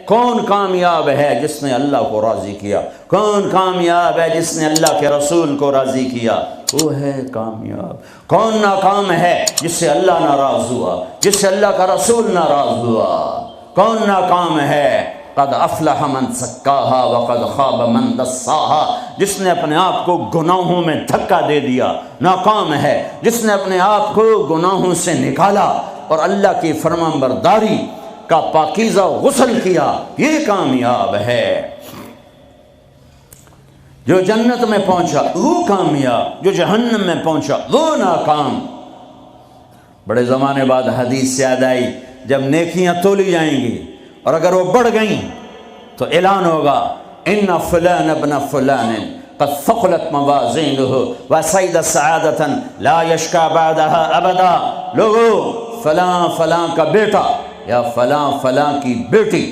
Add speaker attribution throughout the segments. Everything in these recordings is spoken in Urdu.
Speaker 1: کون کامیاب ہے جس نے اللہ کو راضی کیا؟ کون کامیاب ہے جس نے اللہ کے رسول کو راضی کیا؟ وہ ہے کامیاب۔ کون ناکام ہے جس سے اللہ ناراض ہوا، جس سے اللہ کا رسول ناراض ہوا؟ کون ناکام ہے؟ قد افلح من زکاہا وقد خواب من دساہا، جس نے اپنے آپ کو گناہوں میں دھکا دے دیا ناکام ہے، جس نے اپنے آپ کو گناہوں سے نکالا اور اللہ کی فرمانبرداری کا پاکیزہ غسل کیا، یہ کامیاب ہے۔ جو جنت میں پہنچا وہ کامیاب، جو جہنم میں پہنچا وہ ناکام۔ بڑے زمانے بعد حدیث یاد آئی، جب نیکیاں تولی جائیں گی اور اگر وہ بڑھ گئیں تو اعلان ہوگا ان فلان ابن فلان قد ثقلت موازینہ وسعد سعادۃ لا یشقی بعدها ابدا۔ لوگو، فلاں فلاں کا بیٹا یا فلاں فلاں کی بیٹی،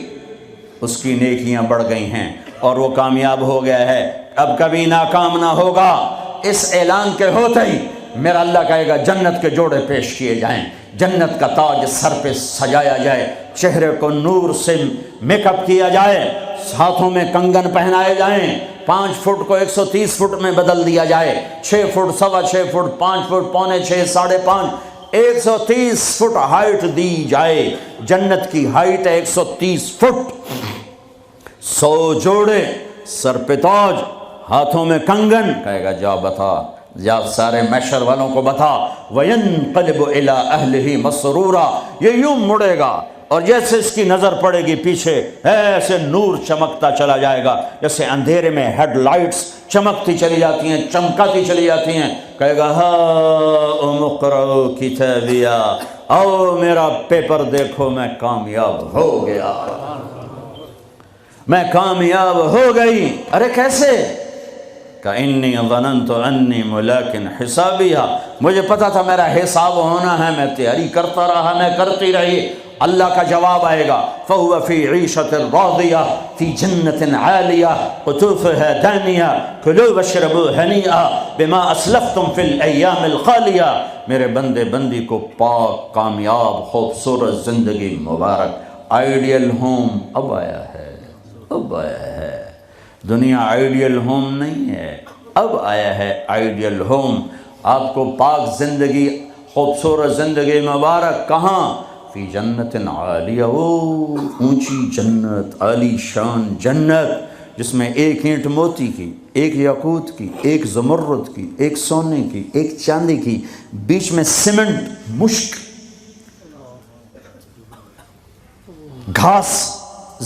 Speaker 1: اس کی نیکیاں بڑھ گئی ہیں اور وہ کامیاب ہو گیا ہے، اب کبھی ناکام نہ ہوگا۔ اس اعلان کے ہوتے ہی میرا اللہ کہے گا جنت کے جوڑے پیش کیے جائیں، جنت کا تاج سر پہ سجایا جائے، چہرے کو نور سے میک اپ کیا جائے، ہاتھوں میں کنگن پہنائے جائیں، 5 فٹ کو 130 فٹ میں بدل دیا جائے، 6 foot, 6.25 foot, 5 foot, 5.25، 5.5، 130 foot height دی جائے۔ جنت کی ہائٹ ہے 130 فٹ۔ 100 جوڑے، سر پہ تاج، ہاتھوں میں کنگن، کہے گا جا بتا، جا سارے محشر والوں کو بتا۔ وَيَنْقَلِبُ إِلَىٰ أَهْلِهِ مَسْرُورًا، یہ یوں مڑے گا اور جیسے اس کی نظر پڑے گی پیچھے ایسے نور چمکتا چلا جائے گا، جیسے اندھیرے میں ہیڈ لائٹس چمکتی چلی جاتی ہیں، چمکاتی چلی جاتی ہیں۔ کہے گا ہاؤم اقرؤ کتابیہ، آؤ میرا پیپر دیکھو، میں کامیاب ہو گیا، میں کامیاب ہو گئی۔ ارے کیسے؟ کہ انی ظننت انی ملاق حسابیہ، مجھے پتا تھا میرا حساب ہونا ہے، میں تیاری کرتا رہا، میں کرتی رہی۔ اللہ کا جواب آئے گا فَهُوَ فِي عِيشَةٍ رَاضِيَةٍ فِي جَنَّةٍ عَالِيَةٍ قُطُوفُهَا دَانِيَةٌ كُلُوا وَاشْرَبُوا هَنِيئًا بِمَا أَسْلَفْتُمْ فِي الْأَيَّامِ الْخَالِيَةِ۔ میرے بندے بندی کو پاک، کامیاب، خوبصورت زندگی مبارک۔ آئیڈیل ہوم اب آیا ہے، اب آیا ہے۔ دنیا آئیڈیل ہوم نہیں ہے، اب آیا ہے آئیڈیل ہوم۔ آپ کو پاک زندگی، خوبصورت زندگی مبارک کہاں؟ فی جنت عالیہ، اونچی جنت، عالی شان جنت، جس میں ایک اینٹ موتی کی، ایک یاقوت کی، ایک زمرد کی، ایک سونے کی، ایک چاندی کی، بیچ میں سیمنٹ، مشک، گھاس،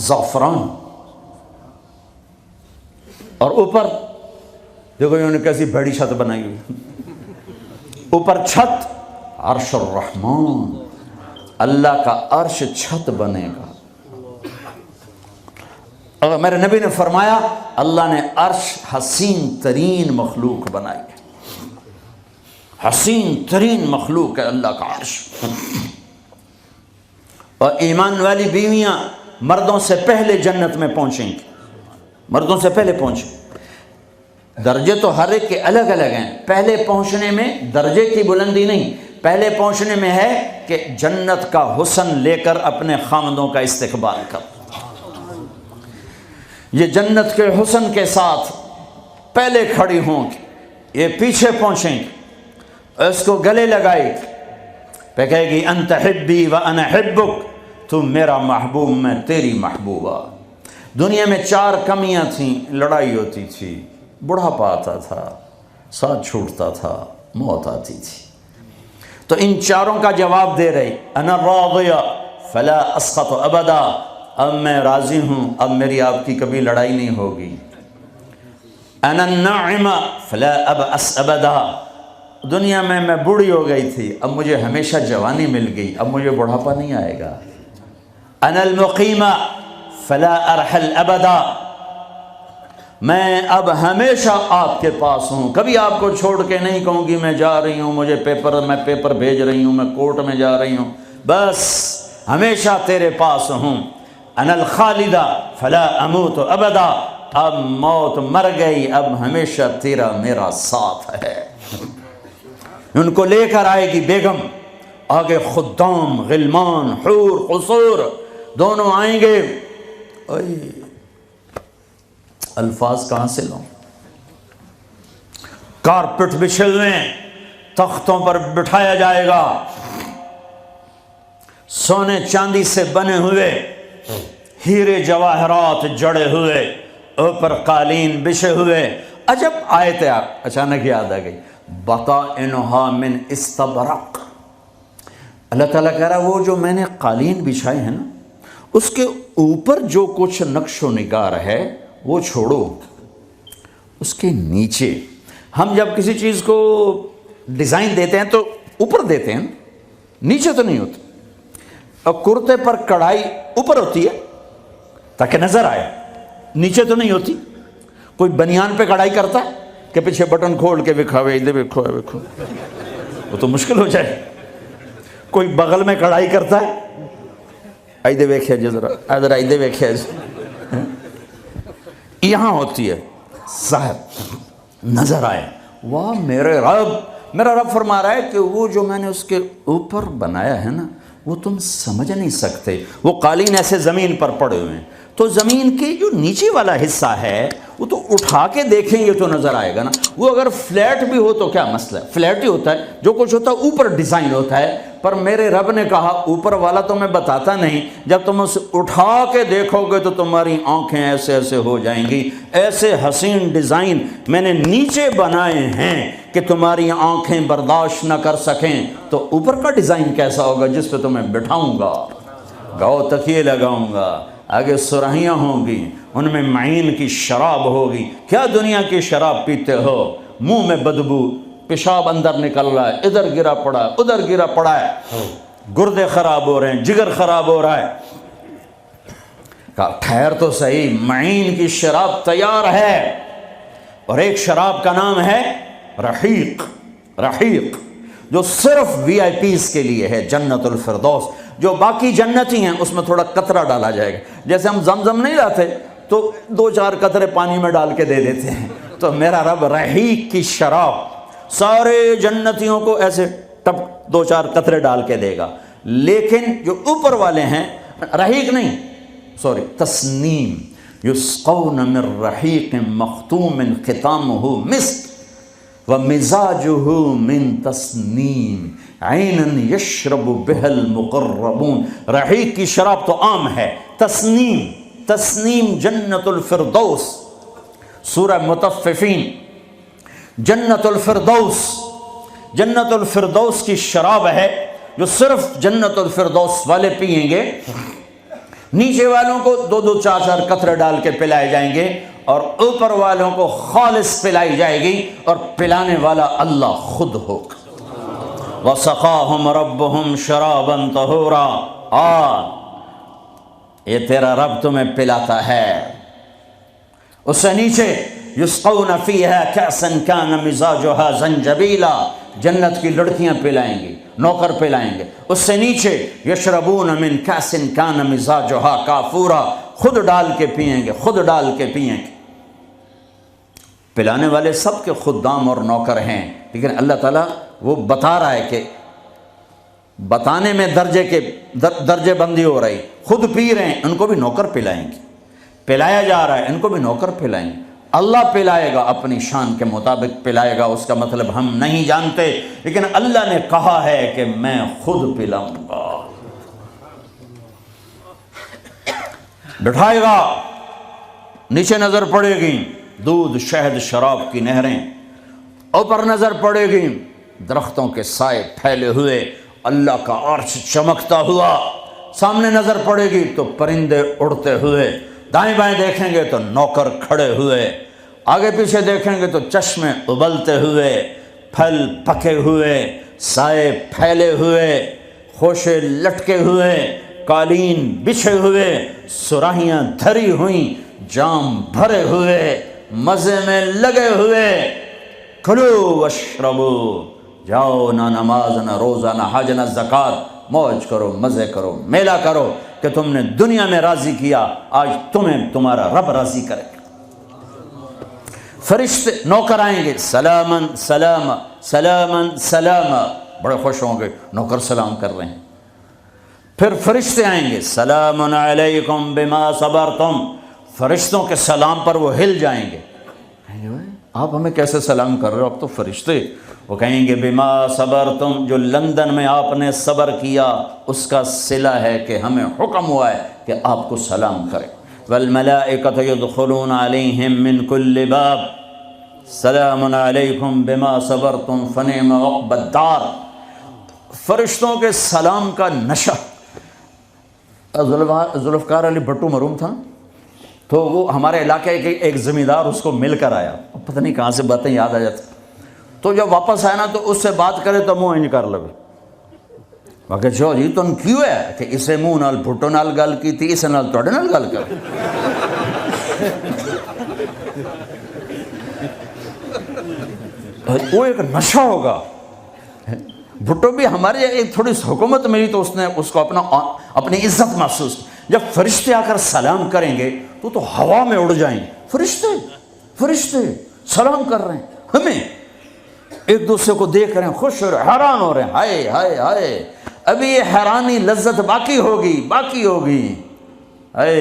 Speaker 1: زعفران، اور اوپر دیکھو انہوں نے کیسی بڑی چھت بنائی ہوئی، اوپر چھت عرش الرحمن، اللہ کا عرش چھت بنے گا۔ اور میرے نبی نے فرمایا اللہ نے عرش حسین ترین مخلوق بنائی ہے، حسین ترین مخلوق ہے اللہ کا عرش۔ اور ایمان والی بیویاں مردوں سے پہلے جنت میں پہنچیں گی، مردوں سے پہلے پہنچیں۔ درجے تو ہر ایک کے الگ الگ ہیں، پہلے پہنچنے میں درجے کی بلندی نہیں، پہلے پہنچنے میں ہے کہ جنت کا حسن لے کر اپنے خامدوں کا استقبال کر۔ یہ جنت کے حسن کے ساتھ پہلے کھڑی ہوں گی، یہ پیچھے پہنچیں گی، اس کو گلے لگائے پہ کہے گی انت حبی و انا حبک، تو میرا محبوب میں تیری محبوبہ۔ دنیا میں 4 کمیاں تھیں، لڑائی ہوتی تھی، بڑھاپا آتا تھا، ساتھ چھوٹتا تھا، موت آتی تھی، تو ان 4 کا جواب دے رہی انا راضیہ فلا اسقط ابدا، اب میں راضی ہوں، اب میری آپ کی کبھی لڑائی نہیں ہوگی۔ انا الناعمہ فلا ابأس ابدا، دنیا میں بوڑھی ہو گئی تھی، اب مجھے ہمیشہ جوانی مل گئی، اب مجھے بڑھاپا نہیں آئے گا۔ انا المقیمہ فلا ارحل ابدا، میں اب ہمیشہ آپ کے پاس ہوں، کبھی آپ کو چھوڑ کے نہیں کہوں گی میں جا رہی ہوں، مجھے میں پیپر بھیج رہی ہوں، میں کورٹ میں جا رہی ہوں، بس ہمیشہ تیرے پاس ہوں۔ انا الخالدہ فلا اموت ابدا، اب موت مر گئی، اب ہمیشہ تیرا میرا ساتھ ہے۔ ان کو لے کر آئے گی بیگم، آگے خدام، غلمان، حور، قصور، دونوں آئیں گے، اوئے الفاظ کہاں سے لوں؟ کارپٹ بچھے ہوئے ہیں، تختوں پر بٹھایا جائے گا، سونے چاندی سے بنے ہوئے، ہیرے جواہرات جڑے ہوئے، اوپر قالین بچھے ہوئے۔ عجب آیت اچانک یاد آ گئی، بطائنها من استبرق۔ اللہ تعالیٰ کہہ رہا وہ جو میں نے قالین بچھائے ہیں نا، اس کے اوپر جو کچھ نقش و نگار ہے وہ چھوڑو، اس کے نیچے ہم جب کسی چیز کو ڈیزائن دیتے ہیں تو اوپر دیتے ہیں، نیچے تو نہیں ہوتی۔ اور کرتے پر کڑھائی اوپر ہوتی ہے تاکہ نظر آئے، نیچے تو نہیں ہوتی۔ کوئی بنیان پہ کڑھائی کرتا ہے کہ پیچھے بٹن کھول کے دکھاوے ادھر دیکھو دیکھو، وہ تو مشکل ہو جائے۔ کوئی بغل میں کڑھائی کرتا ہے، ادھر دیکھے جی ذرا، ادھر ادھر دیکھے جی، یہاں ہوتی ہے ظاہر نظر آئے۔ واہ میرے رب، میرا رب فرما رہا ہے کہ وہ جو میں نے اس کے اوپر بنایا ہے نا وہ تم سمجھ نہیں سکتے۔ وہ قالین ایسے زمین پر پڑے ہوئے ہیں، تو زمین کے جو نیچے والا حصہ ہے وہ تو اٹھا کے دیکھیں گے تو نظر آئے گا نا۔ وہ اگر فلیٹ بھی ہو تو کیا مسئلہ ہے، فلیٹ ہی ہوتا ہے، جو کچھ ہوتا ہے اوپر ڈیزائن ہوتا ہے۔ پر میرے رب نے کہا اوپر والا تو میں بتاتا نہیں، جب تم اسے اٹھا کے دیکھو گے تو تمہاری آنکھیں ایسے ایسے ہو جائیں گی۔ ایسے حسین ڈیزائن میں نے نیچے بنائے ہیں کہ تمہاری آنکھیں برداشت نہ کر سکیں، تو اوپر کا ڈیزائن کیسا ہوگا جس پہ تمہیں بٹھاؤں گا، گاؤ تکیے لگاؤں گا، آگے سرہیاں ہوں گی، ان میں معین کی شراب ہوگی۔ کیا دنیا کی شراب پیتے ہو، منہ میں بدبو، پیشاب اندر نکل رہا ہے، ادھر گرا پڑا ہے، ادھر گرا پڑا ہے، گردے خراب ہو رہے ہیں، جگر خراب ہو رہا ہے۔ کہا ٹھہر تو صحیح، معین کی شراب تیار ہے، اور ایک شراب کا نام ہے رحیق۔ رحیق جو صرف وی آئی پیز کے لیے ہے، جنت الفردوس۔ جو باقی جنتی ہیں اس میں تھوڑا قطرہ ڈالا جائے گا، جیسے ہم زمزم نہیں لاتے تو 2-4 قطرے پانی میں ڈال کے دے دیتے ہیں، تو میرا رب رحیق کی شراب سارے جنتیوں کو ایسے ٹپ 2-4 قطرے ڈال کے دے گا۔ لیکن جو اوپر والے ہیں، رحیق نہیں، سوری، تسنیم، یسقون من رحیق مختوم ختامہ مسک ومزاجہ من تسنیم عینا یشرب بها المقربون۔ رحیق کی شراب تو عام ہے، تسنیم، تسنیم جنت الفردوس، سورہ مطففین، جنت الفردوس، جنت الفردوس کی شراب ہے جو صرف جنت الفردوس والے پیئیں گے۔ نیچے والوں کو 2-2 4-4 قطرے ڈال کے پلائے جائیں گے، اور اوپر والوں کو خالص پلائی جائے گی، اور پلانے والا اللہ خود ہوگا۔ وَسَقَاهُمْ رَبُّهُمْ شَرَابًا طَهُورًا۔ یہ تیرا رب تمہیں پلاتا ہے۔ اس سے نیچے یسقون فیہا کأسا کان مزاجها زنجبیلا، جنت کی لڑکیاں پلائیں گی، نوکر پلائیں گے۔ اس سے نیچے یشربون من کأس کان مزاجها کافورا، خود ڈال کے پئیں گے، خود ڈال کے پئیں گے۔ پلانے والے سب کے خدام اور نوکر ہیں، لیکن اللہ تعالیٰ وہ بتا رہا ہے کہ بتانے میں درجے بندی ہو رہی، خود پی رہے ہیں، ان کو بھی نوکر پلائیں گے، پلایا جا رہا ہے، ان کو بھی نوکر پلائیں گے۔ اللہ پلائے گا، اپنی شان کے مطابق پلائے گا، اس کا مطلب ہم نہیں جانتے، لیکن اللہ نے کہا ہے کہ میں خود پلاؤں گا۔ بٹھائے گا، نیچے نظر پڑے گی دودھ شہد شراب کی نہریں، اوپر نظر پڑے گی درختوں کے سائے پھیلے ہوئے، اللہ کا عرش چمکتا ہوا، سامنے نظر پڑے گی تو پرندے اڑتے ہوئے، دائیں بائیں دیکھیں گے تو نوکر کھڑے ہوئے، آگے پیچھے دیکھیں گے تو چشمے ابلتے ہوئے، پھل پکے ہوئے، سائے پھیلے ہوئے، خوشے لٹکے ہوئے، قالین بچھے ہوئے، سراہیاں دھری ہوئیں، جام بھرے ہوئے، مزے میں لگے ہوئے۔ کھلو واشربو، جاؤ، نہ نماز نہ روزہ نہ حج نہ زکوٰۃ، موج کرو، مزے کرو، میلہ کرو، کہ تم نے دنیا میں راضی کیا، آج تمہیں تمہارا رب راضی کرے گا۔ فرشتے نوکر آئیں گے، سلامن سلام، سلامن سلام، بڑے خوش ہوں گے، نوکر سلام کر رہے ہیں۔ پھر فرشتے آئیں گے، سلام علیکم بما صبرتم، فرشتوں کے سلام پر وہ ہل جائیں گے، کہیں گے آپ ہمیں کیسے سلام کر رہے ہو، اب تو فرشتے، وہ کہیں گے بما صبرتم، جو لندن میں آپ نے صبر کیا اس کا صلہ ہے کہ ہمیں حکم ہوا ہے کہ آپ کو سلام کریں، والملائکۃ یدخلون علیہم من کل باب سلام علیکم بما صبرتم فنعم عقبی الدار۔ فرشتوں کے سلام کا نشہ، ذوالفقار علی بھٹو مرحوم تھا، تو وہ ہمارے علاقے کے ایک زمیندار اس کو مل کر آیا، پتہ نہیں کہاں سے باتیں یاد آ جاتی، تو جب واپس آیا نا تو اس سے بات کرے تو منہ انج کر لگے، باقی جو جی تم کیوں ہے کہ اسے منہ نال بھٹو نال گل کی تھی، اسے نال توڑے نال گل کر، وہ ایک نشہ ہوگا۔ بھٹو بھی ہمارے ایک تھوڑی سی حکومت ملی تو اس نے اس کو اپنی عزت محسوس کی۔ جب فرشتے آ کر سلام کریں گے تو ہوا میں اڑ جائیں گے، فرشتے سلام کر رہے ہیں، ہمیں ایک دوسرے کو دیکھ رہے ہیں، خوش ہو رہے ہیں، حیران ہو رہے ہیں، ہائے ہائے ہائے، ابھی یہ حیرانی لذت باقی ہوگی، ہائے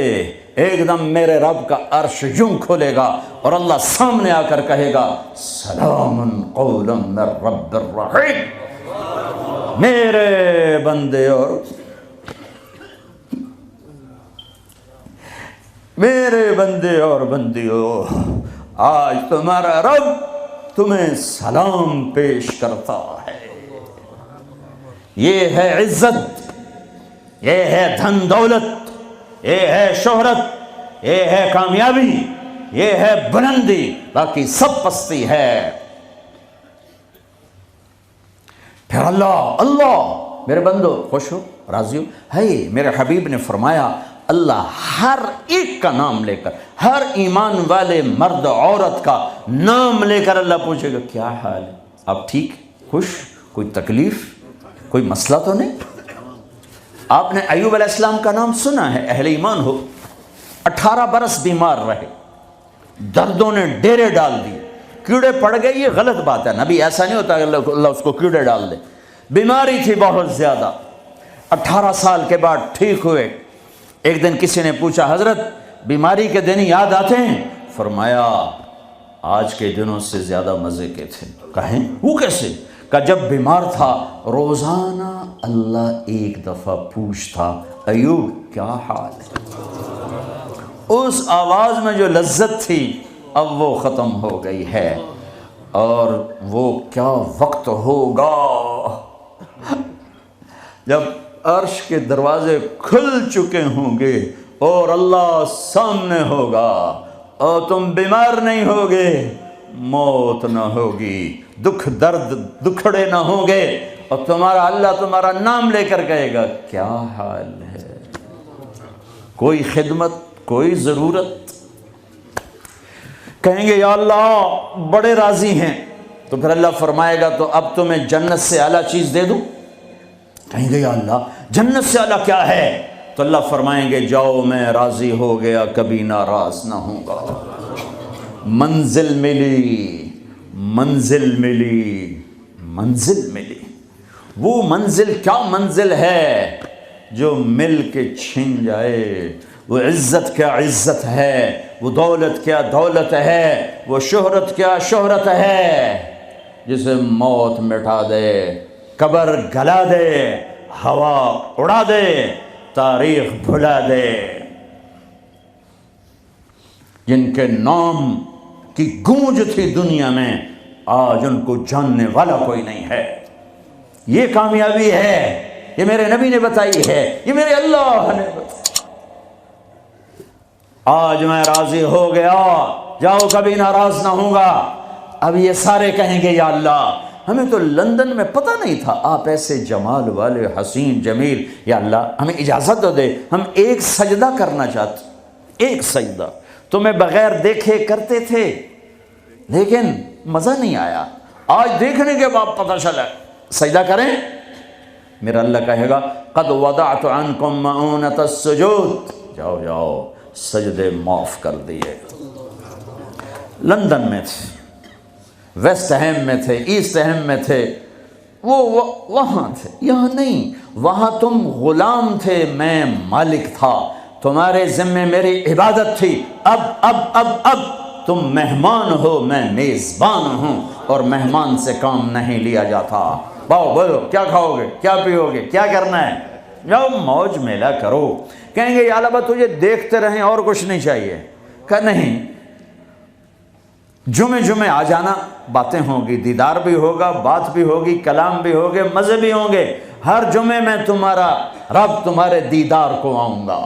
Speaker 1: ایک دم میرے رب کا عرش یوں کھولے گا اور اللہ سامنے آ کر کہے گا سلام قولا من رب الرحیم، میرے بندے اور بندیوں، آج تمہارا رب تمہیں سلام پیش کرتا ہے۔ یہ ہے عزت، یہ ہے دھن دولت، یہ ہے شہرت، یہ ہے کامیابی، یہ ہے بلندی، باقی سب پستی ہے۔ پھر اللہ میرے بندو خوش ہو، راضی ہو، ہے میرے حبیب نے فرمایا اللہ ہر ایک کا نام لے کر، ہر ایمان والے مرد عورت کا نام لے کر اللہ پوچھے گا کیا حال ہے، آپ ٹھیک، خوش، کوئی تکلیف، کوئی مسئلہ تو نہیں؟ آپ نے ایوب علیہ السلام کا نام سنا ہے، اہل ایمان ہو، 18 برس بیمار رہے، دردوں نے ڈیرے ڈال دی، کیڑے پڑ گئے، یہ غلط بات ہے، نبی ایسا نہیں ہوتا کہ اللہ اس کو کیڑے ڈال دے، بیماری تھی بہت زیادہ، 18 سال کے بعد ٹھیک ہوئے۔ ایک دن کسی نے پوچھا حضرت بیماری کے دن یاد آتے ہیں؟ فرمایا آج کے دنوں سے زیادہ مزے کے تھے۔ کہیں وہ کیسے؟ کہ جب بیمار تھا روزانہ اللہ ایک دفعہ پوچھتا ایوب کیا حال ہے، اس آواز میں جو لذت تھی اب وہ ختم ہو گئی ہے، اور وہ کیا وقت ہوگا جب عرش کے دروازے کھل چکے ہوں گے اور اللہ سامنے ہوگا اور تم بیمار نہیں ہوگے، موت نہ ہوگی، دکھ درد دکھڑے نہ ہوں گے، اور تمہارا اللہ تمہارا نام لے کر کہے گا کیا حال ہے، کوئی خدمت، کوئی ضرورت، کہیں گے یا اللہ بڑے راضی ہیں، تو پھر اللہ فرمائے گا تو اب تمہیں جنت سے اعلیٰ چیز دے دوں؟ کہیں گے یا اللہ جنت سے اعلیٰ کیا ہے؟ تو اللہ فرمائیں گے جاؤ میں راضی ہو گیا، کبھی ناراض نہ ہوں گا، منزل ملی، وہ منزل کیا منزل ہے جو مل کے چھن جائے، وہ عزت کیا عزت ہے، وہ دولت کیا دولت ہے، وہ شہرت کیا شہرت ہے، جسے موت مٹا دے، قبر گلا دے، ہوا اڑا دے، تاریخ بھلا دے، جن کے نام کی گونج تھی دنیا میں آج ان کو جاننے والا کوئی نہیں ہے۔ یہ کامیابی ہے، یہ میرے نبی نے بتائی ہے، یہ میرے اللہ نے بتائی۔ آج میں راضی ہو گیا، جاؤ کبھی ناراض نہ ہوں گا۔ اب یہ سارے کہیں گے یا اللہ ہمیں تو لندن میں پتہ نہیں تھا آپ ایسے جمال والے حسین جمیل، یا اللہ ہمیں اجازت تو دے، ہم ایک سجدہ کرنا چاہتے، ایک سجدہ تمہیں بغیر دیکھے کرتے تھے لیکن مزہ نہیں آیا، آج دیکھنے کے بعد پتہ چلا سجدہ کریں۔ میرا اللہ کہے گا قد وضعت عنکم مؤونۃ السجود، جاؤ جاؤ سجدے معاف کر دیے۔ لندن میں تھے، ویسٹ ہیم میں تھے، ایسٹ ہیم میں تھے، وہ وہاں تھے، یہاں نہیں۔ وہاں تم غلام تھے، میں مالک تھا، تمہارے ذمے میری عبادت تھی۔ اب تم مہمان ہو، میں میزبان ہوں، اور مہمان سے کام نہیں لیا جاتا۔ باؤ بولو کیا کھاؤ گے، کیا پیو گے، کیا کرنا ہے، جاؤ موج میلہ کرو۔ کہیں گے یا اللہ تجھے دیکھتے رہیں اور کچھ نہیں چاہیے، کہ نہیں، جمعے آ جانا، باتیں ہوں گی، دیدار بھی ہوگا، بات بھی ہوگی، کلام بھی ہوگے، مزے بھی ہوں گے۔ ہر جمعے میں تمہارا رب تمہارے دیدار کو آؤں گا۔